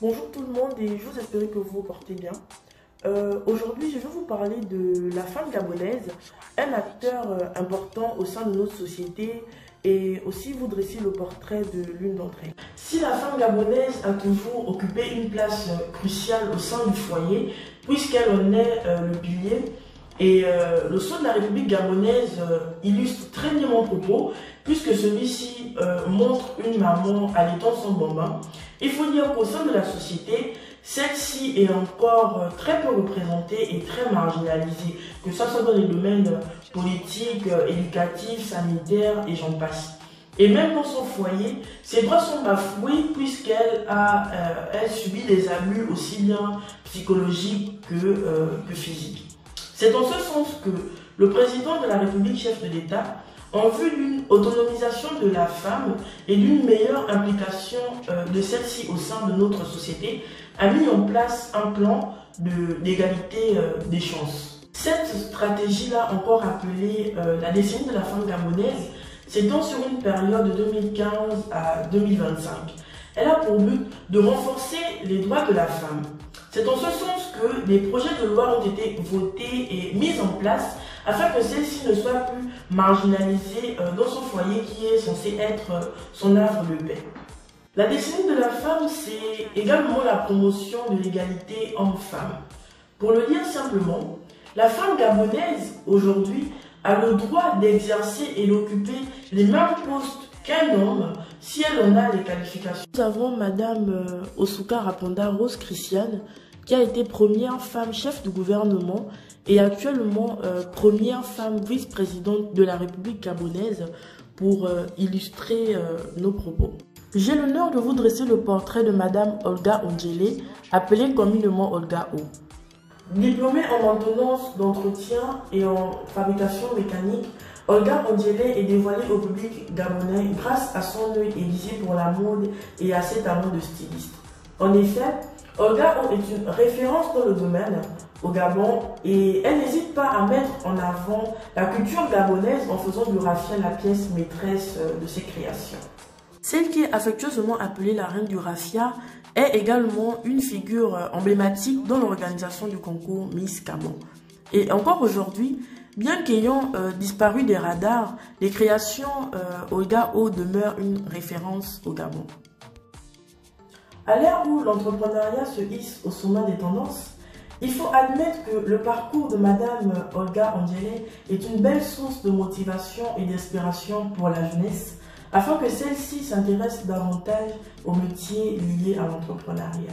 Bonjour tout le monde et je vous espère que vous vous portez bien. Aujourd'hui, je vais vous parler de la femme gabonaise, un acteur important au sein de notre société et aussi vous dresser le portrait de l'une d'entre elles. Si la femme gabonaise a toujours occupé une place cruciale au sein du foyer, puisqu'elle en est le pilier, et le sceau de la République gabonaise illustre très bien mon propos, puisque celui-ci montre une maman allaitant son bambin. Il faut dire qu'au sein de la société, celle-ci est encore très peu représentée et très marginalisée, que ce soit dans les domaines politiques, éducatifs, sanitaires et j'en passe. Et même dans son foyer, ses droits sont bafoués puisqu'elle a subi des abus aussi bien psychologiques que physiques. C'est dans ce sens que le président de la République, chef de l'État, en vue d'une autonomisation de la femme et d'une meilleure implication de celle-ci au sein de notre société, a mis en place un plan d'égalité des chances. Cette stratégie-là, encore appelée la décennie de la femme gabonaise, s'étend sur une période de 2015 à 2025. Elle a pour but de renforcer les droits de la femme. C'est en ce sens que des projets de loi ont été votés et mis en place afin que celle-ci ne soit plus marginalisée dans son foyer qui est censé être son havre de paix. La décennie de la femme, c'est également la promotion de l'égalité homme-femme. Pour le dire simplement, la femme gabonaise aujourd'hui a le droit d'exercer et d'occuper les mêmes postes qu'un homme si elle en a les qualifications. Nous avons Madame Osuka Rapanda Rose Christiane qui a été première femme chef du gouvernement et actuellement première femme vice-présidente de la République gabonaise pour illustrer nos propos. J'ai l'honneur de vous dresser le portrait de Madame Olga Ondjelé, appelée communément Olga O. Diplômée en maintenance d'entretien et en fabrication mécanique, Olga Ondjelé est dévoilée au public gabonais grâce à son œil aiguisé pour la mode et à ses talents de styliste. En effet, Olga O est une référence dans le domaine au Gabon et elle n'hésite pas à mettre en avant la culture gabonaise en faisant du raffia la pièce maîtresse de ses créations. Celle qui est affectueusement appelée la reine du raffia est également une figure emblématique dans l'organisation du concours Miss Gabon. Et encore aujourd'hui, bien qu'ayant disparu des radars, les créations Olga O demeurent une référence au Gabon. À l'ère où l'entrepreneuriat se hisse au sommet des tendances, il faut admettre que le parcours de Madame Olga Ondjelé est une belle source de motivation et d'inspiration pour la jeunesse, afin que celle-ci s'intéresse davantage aux métiers liés à l'entrepreneuriat.